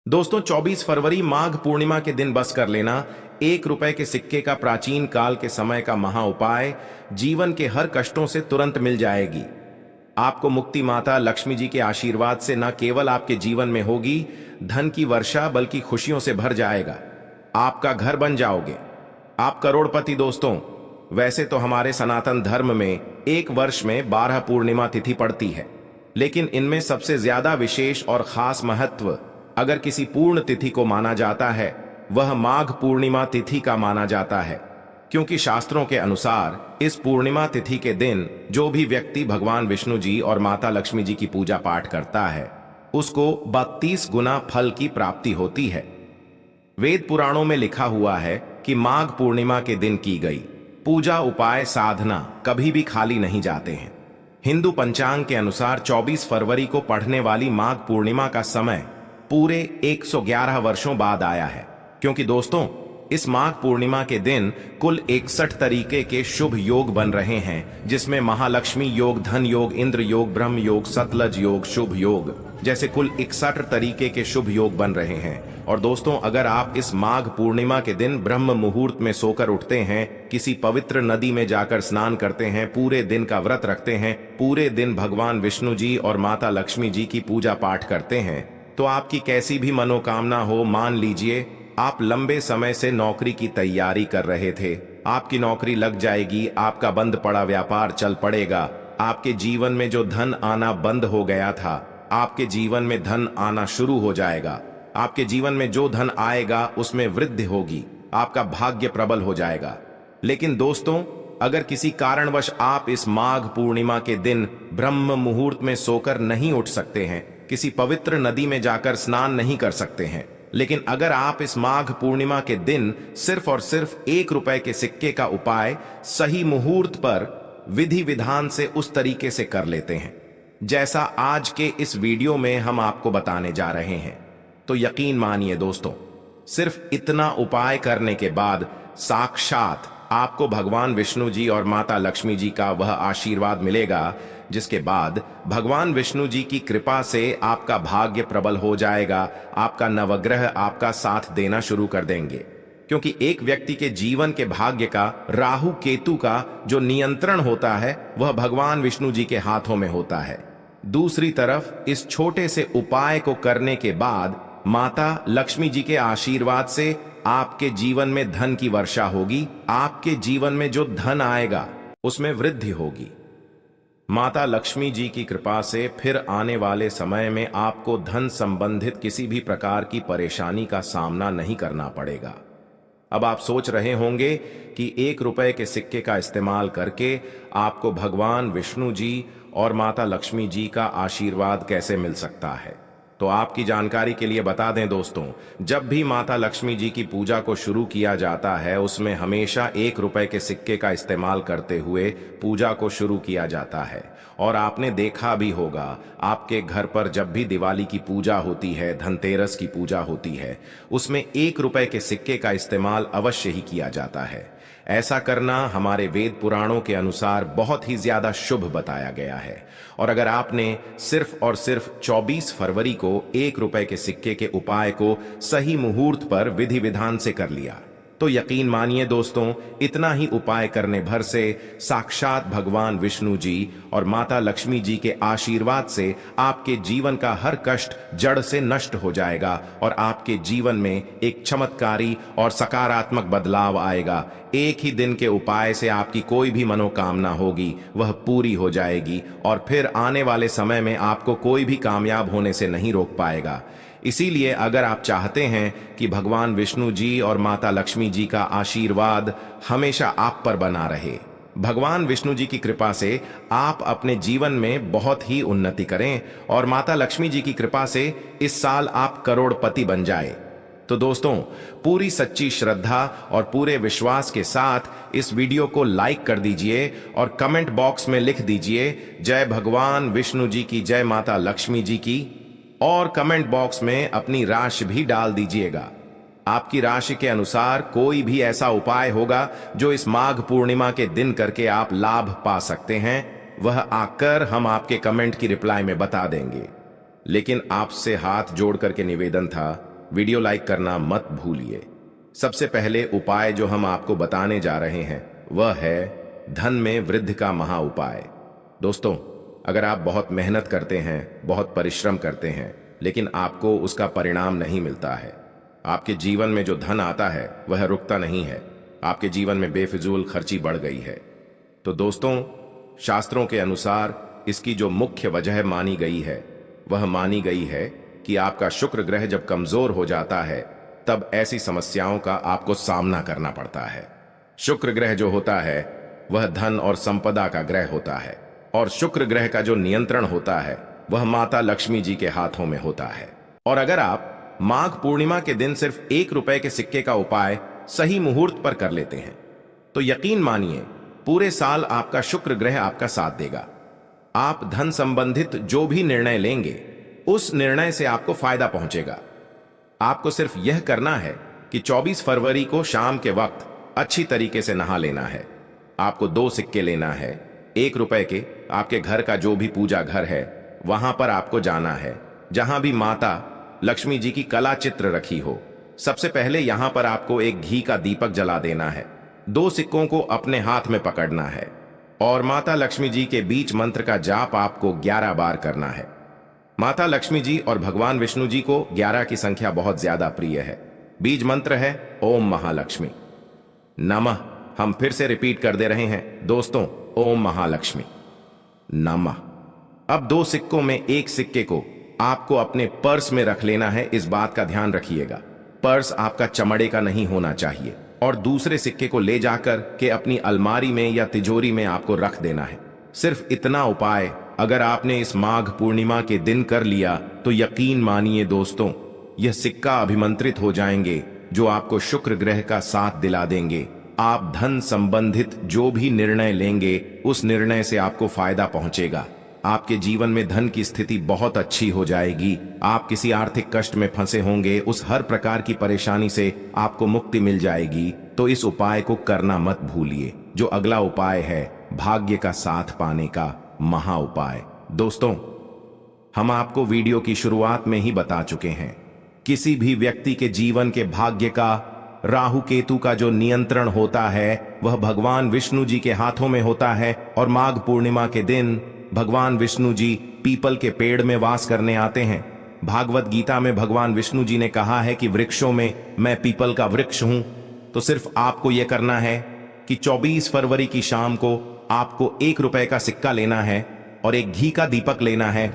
दोस्तों 24 फरवरी माघ पूर्णिमा के दिन बस कर लेना 1 रुपए के सिक्के का प्राचीन काल के समय का महा उपाय जीवन के हर कष्टों से तुरंत मिल जाएगी। आपको मुक्ति माता लक्ष्मी जी के आशीर्वाद से न केवल आपके जीवन में होगी धन की वर्षा बल्कि खुशियों से भर जाएगा। आपका घर बन जाओगे, आप करोड़पति। दोस्तों वैसे तो हमारे सनातन धर्म में एक वर्ष में 12 पूर्णिमा तिथि पड़ती है, लेकिन इनमें सबसे ज्यादा विशेष और खास महत्व अगर किसी पूर्ण तिथि को माना जाता है वह माघ पूर्णिमा तिथि का माना जाता है, क्योंकि शास्त्रों के अनुसार इस पूर्णिमा तिथि के दिन जो भी व्यक्ति भगवान विष्णु जी और माता लक्ष्मी जी की पूजा पाठ करता है उसको 32 गुना फल की प्राप्ति होती है। वेद पुराणों में लिखा हुआ है कि माघ पूर्णिमा के दिन की गई पूजा उपाय साधना कभी भी खाली नहीं जाते हैं। हिंदू पंचांग के अनुसार 24 फरवरी को पढ़ने वाली माघ पूर्णिमा का समय पूरे 111 वर्षों बाद आया है, क्योंकि दोस्तों इस माघ पूर्णिमा के दिन कुल 61 तरीके के शुभ योग बन रहे हैं, जिसमें महालक्ष्मी योग, धन योग, इंद्र योग, ब्रह्म योग, सतलज योग, शुभ योग जैसे कुल 61 तरीके के शुभ योग बन रहे हैं। और दोस्तों अगर आप इस माघ पूर्णिमा के दिन ब्रह्म मुहूर्त में सोकर उठते हैं, किसी पवित्र नदी में जाकर स्नान करते हैं, पूरे दिन का व्रत रखते हैं, पूरे दिन भगवान विष्णु जी और माता लक्ष्मी जी की पूजा पाठ करते हैं, तो आपकी कैसी भी मनोकामना हो, मान लीजिए आप लंबे समय से नौकरी की तैयारी कर रहे थे, आपकी नौकरी लग जाएगी, आपका बंद पड़ा व्यापार चल पड़ेगा, आपके जीवन में जो धन आना बंद हो गया था आपके जीवन में धन आना शुरू हो जाएगा, आपके जीवन में जो धन आएगा उसमें वृद्धि होगी, आपका भाग्य प्रबल हो जाएगा। लेकिन दोस्तों अगर किसी कारणवश आप इस माघ पूर्णिमा के दिन ब्रह्म मुहूर्त में सोकर नहीं उठ सकते हैं, किसी पवित्र नदी में जाकर स्नान नहीं कर सकते हैं, लेकिन अगर आप इस माघ पूर्णिमा के दिन सिर्फ और सिर्फ 1 रुपए के सिक्के का उपाय सही मुहूर्त पर विधि विधान से उस तरीके से कर लेते हैं जैसा आज के इस वीडियो में हम आपको बताने जा रहे हैं, तो यकीन मानिए दोस्तों सिर्फ इतना उपाय करने के बाद साक्षात आपको भगवान विष्णु जी और माता लक्ष्मी जी का वह आशीर्वाद मिलेगा, जिसके बाद भगवान विष्णु जी की कृपा से आपका भाग्य प्रबल हो जाएगा, आपका नवग्रह आपका साथ देना शुरू कर देंगे। क्योंकि एक व्यक्ति के जीवन के भाग्य का राहु केतु का जो नियंत्रण होता है वह भगवान विष्णु जी के हाथों में होता है। दूसरी तरफ इस छोटे से उपाय को करने के बाद माता लक्ष्मी जी के आशीर्वाद से आपके जीवन में धन की वर्षा होगी, आपके जीवन में जो धन आएगा उसमें वृद्धि होगी। माता लक्ष्मी जी की कृपा से फिर आने वाले समय में आपको धन संबंधित किसी भी प्रकार की परेशानी का सामना नहीं करना पड़ेगा। अब आप सोच रहे होंगे कि 1 रुपए के सिक्के का इस्तेमाल करके आपको भगवान विष्णु जी और माता लक्ष्मी जी का आशीर्वाद कैसे मिल सकता है। तो आपकी जानकारी के लिए बता दें दोस्तों, जब भी माता लक्ष्मी जी की पूजा को शुरू किया जाता है उसमें हमेशा 1 रुपए के सिक्के का इस्तेमाल करते हुए पूजा को शुरू किया जाता है। और आपने देखा भी होगा आपके घर पर जब भी दिवाली की पूजा होती है, धनतेरस की पूजा होती है, उसमें 1 रुपए के सिक्के का इस्तेमाल अवश्य ही किया जाता है। ऐसा करना हमारे वेद पुराणों के अनुसार बहुत ही ज्यादा शुभ बताया गया है। और अगर आपने सिर्फ और सिर्फ 24 फरवरी को 1 रुपए के सिक्के के उपाय को सही मुहूर्त पर विधि विधान से कर लिया, तो यकीन मानिए दोस्तों इतना ही उपाय करने भर से साक्षात भगवान विष्णु जी और माता लक्ष्मी जी के आशीर्वाद से आपके जीवन का हर कष्ट जड़ से नष्ट हो जाएगा और आपके जीवन में एक चमत्कारी और सकारात्मक बदलाव आएगा। एक ही दिन के उपाय से आपकी कोई भी मनोकामना होगी वह पूरी हो जाएगी और फिर आने वाले समय में आपको कोई भी कामयाब होने से नहीं रोक पाएगा। इसीलिए अगर आप चाहते हैं कि भगवान विष्णु जी और माता लक्ष्मी जी का आशीर्वाद हमेशा आप पर बना रहे, भगवान विष्णु जी की कृपा से आप अपने जीवन में बहुत ही उन्नति करें और माता लक्ष्मी जी की कृपा से इस साल आप करोड़पति बन जाए, तो दोस्तों पूरी सच्ची श्रद्धा और पूरे विश्वास के साथ इस वीडियो को लाइक कर दीजिए और कमेंट बॉक्स में लिख दीजिए जय भगवान विष्णु जी की, जय माता लक्ष्मी जी की, और कमेंट बॉक्स में अपनी राशि भी डाल दीजिएगा। आपकी राशि के अनुसार कोई भी ऐसा उपाय होगा जो इस माघ पूर्णिमा के दिन करके आप लाभ पा सकते हैं, वह आकर हम आपके कमेंट की रिप्लाई में बता देंगे। लेकिन आपसे हाथ जोड़ करके निवेदन था वीडियो लाइक करना मत भूलिए। सबसे पहले उपाय जो हम आपको बताने जा रहे हैं वह है धन में वृद्धि का महा उपाय। दोस्तों, अगर आप बहुत मेहनत करते हैं, बहुत परिश्रम करते हैं, लेकिन आपको उसका परिणाम नहीं मिलता है, आपके जीवन में जो धन आता है वह रुकता नहीं है, आपके जीवन में बेफिजूल खर्ची बढ़ गई है, तो दोस्तों, शास्त्रों के अनुसार इसकी जो मुख्य वजह मानी गई है वह मानी गई है कि आपका शुक्र ग्रह जब कमजोर हो जाता है तब ऐसी समस्याओं का आपको सामना करना पड़ता है। शुक्र ग्रह जो होता है वह धन और संपदा का ग्रह होता है, और शुक्र ग्रह का जो नियंत्रण होता है वह माता लक्ष्मी जी के हाथों में होता है। और अगर आप माघ पूर्णिमा के दिन सिर्फ 1 रुपए के सिक्के का उपाय सही मुहूर्त पर कर लेते हैं तो यकीन मानिए पूरे साल आपका शुक्र ग्रह आपका साथ देगा। आप धन संबंधित जो भी निर्णय लेंगे उस निर्णय से आपको फायदा पहुंचेगा। आपको सिर्फ यह करना है कि 24 फरवरी को शाम के वक्त अच्छी तरीके से नहा लेना है। आपको 2 सिक्के लेना है, 1 रुपए के। आपके घर का जो भी पूजा घर है वहां पर आपको जाना है जहां भी माता लक्ष्मी जी की कला चित्र रखी हो। सबसे पहले यहां पर आपको एक घी का दीपक जला देना है, 2 सिक्कों को अपने हाथ में पकड़ना है और माता लक्ष्मी जी के बीज मंत्र का जाप आपको 11 बार करना है। माता लक्ष्मी जी और भगवान विष्णु जी को 11 की संख्या बहुत ज्यादा प्रिय है। बीज मंत्र है ओम महालक्ष्मी नमः। हम फिर से रिपीट कर दे रहे हैं दोस्तों, ओम महालक्ष्मी नमः। अब 2 सिक्कों में 1 सिक्के को आपको अपने पर्स में रख लेना है। इस बात का ध्यान रखिएगा, पर्स आपका चमड़े का नहीं होना चाहिए। और दूसरे सिक्के को ले जाकर के अपनी अलमारी में या तिजोरी में आपको रख देना है। सिर्फ इतना उपाय अगर आपने इस माघ पूर्णिमा के दिन कर लिया तो यकीन मानिए दोस्तों, यह सिक्का अभिमंत्रित हो जाएंगे जो आपको शुक्र ग्रह का साथ दिला देंगे। आप धन संबंधित जो भी निर्णय लेंगे उस निर्णय से आपको फायदा पहुंचेगा। आपके जीवन में धन की स्थिति बहुत अच्छी हो जाएगी। आप किसी आर्थिक कष्ट में फंसे होंगे, उस हर प्रकार की परेशानी से आपको मुक्ति मिल जाएगी। तो इस उपाय को करना मत भूलिए। जो अगला उपाय है भाग्य का साथ पाने का महा उपाय। दोस्तों, हम आपको वीडियो की शुरुआत में ही बता चुके हैं, किसी भी व्यक्ति के जीवन के भाग्य का राहु केतु का जो नियंत्रण होता है वह भगवान विष्णु जी के हाथों में होता है। और माघ पूर्णिमा के दिन भगवान विष्णु जी पीपल के पेड़ में वास करने आते हैं। भागवत गीता में भगवान विष्णु जी ने कहा है कि वृक्षों में मैं पीपल का वृक्ष हूं। तो सिर्फ आपको यह करना है कि 24 फरवरी की शाम को आपको 1 रुपए का सिक्का लेना है और एक घी का दीपक लेना है,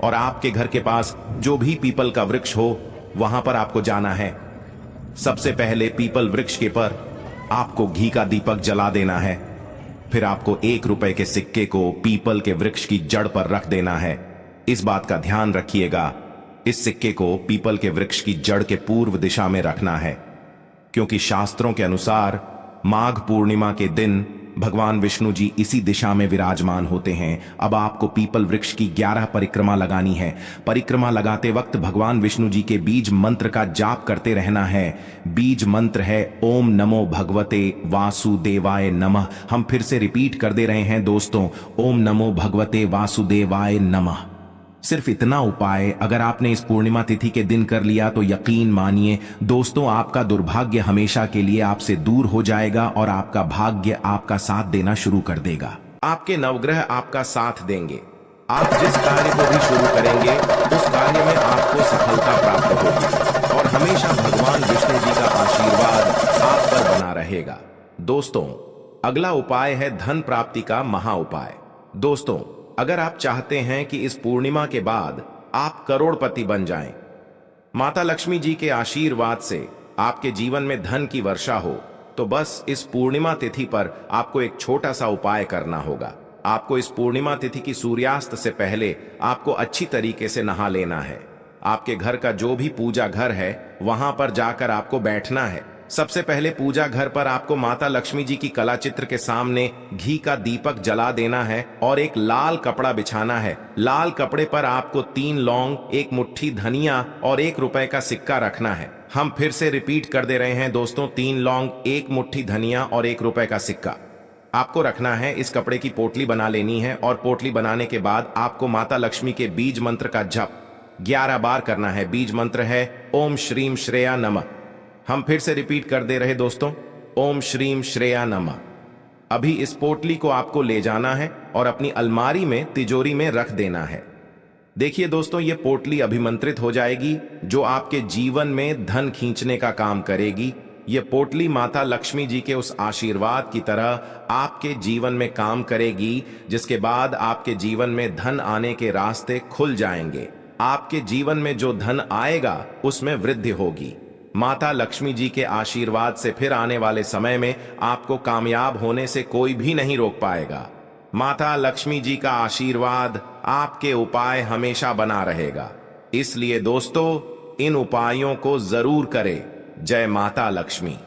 और आपके घर के पास जो भी पीपल का वृक्ष हो वहां पर आपको जाना है। सबसे पहले पीपल वृक्ष के पर आपको घी का दीपक जला देना है। फिर आपको 1 रुपए के सिक्के को पीपल के वृक्ष की जड़ पर रख देना है। इस बात का ध्यान रखिएगा, इस सिक्के को पीपल के वृक्ष की जड़ के पूर्व दिशा में रखना है, क्योंकि शास्त्रों के अनुसार माघ पूर्णिमा के दिन भगवान विष्णु जी इसी दिशा में विराजमान होते हैं। अब आपको पीपल वृक्ष की 11 परिक्रमा लगानी है। परिक्रमा लगाते वक्त भगवान विष्णु जी के बीज मंत्र का जाप करते रहना है। बीज मंत्र है ओम नमो भगवते वासुदेवाय नमः। हम फिर से रिपीट कर दे रहे हैं दोस्तों, ओम नमो भगवते वासुदेवाय नमः। सिर्फ इतना उपाय अगर आपने इस पूर्णिमा तिथि के दिन कर लिया तो यकीन मानिए दोस्तों, आपका दुर्भाग्य हमेशा के लिए आपसे दूर हो जाएगा और आपका भाग्य आपका साथ देना शुरू कर देगा। आपके नवग्रह आपका साथ देंगे। आप जिस कार्य को भी शुरू करेंगे उस कार्य में आपको सफलता प्राप्त होगी और हमेशा भगवान विष्णु जी का आशीर्वाद आप पर बना रहेगा। दोस्तों, अगला उपाय है धन प्राप्ति का महा उपाय। दोस्तों, अगर आप चाहते हैं कि इस पूर्णिमा के बाद आप करोड़पति बन जाएं, माता लक्ष्मी जी के आशीर्वाद से आपके जीवन में धन की वर्षा हो, तो बस इस पूर्णिमा तिथि पर आपको एक छोटा सा उपाय करना होगा। आपको इस पूर्णिमा तिथि की सूर्यास्त से पहले आपको अच्छी तरीके से नहा लेना है। आपके घर का जो भी पूजा घर है वहां पर जाकर आपको बैठना है। सबसे पहले पूजा घर पर आपको माता लक्ष्मी जी की कला चित्र के सामने घी का दीपक जला देना है और एक लाल कपड़ा बिछाना है। लाल कपड़े पर आपको 3 लौंग, 1 मुट्ठी धनिया और 1 रुपए का सिक्का रखना है। हम फिर से रिपीट कर दे रहे हैं दोस्तों, 3 लौंग, 1 मुट्ठी धनिया और 1 रुपए का सिक्का आपको रखना है। इस कपड़े की पोटली बना लेनी है और पोटली बनाने के बाद आपको माता लक्ष्मी के बीज मंत्र का जप 11 बार करना है। बीज मंत्र है ओम श्रीम श्रेया नमः। हम फिर से रिपीट कर दे रहे दोस्तों, ओम श्रीम श्रेया नमः। अभी इस पोटली को आपको ले जाना है और अपनी अलमारी में तिजोरी में रख देना है। देखिए दोस्तों, ये पोटली अभिमंत्रित हो जाएगी, जो आपके जीवन में धन खींचने का काम करेगी। ये पोटली माता लक्ष्मी जी के उस आशीर्वाद की तरह आपके जीवन में काम करेगी, जिसके बाद आपके जीवन में धन आने के रास्ते खुल जाएंगे। आपके जीवन में जो धन आएगा उसमें वृद्धि होगी। माता लक्ष्मी जी के आशीर्वाद से फिर आने वाले समय में आपको कामयाब होने से कोई भी नहीं रोक पाएगा। माता लक्ष्मी जी का आशीर्वाद आपके उपाय हमेशा बना रहेगा। इसलिए दोस्तों, इन उपायों को जरूर करें। जय माता लक्ष्मी।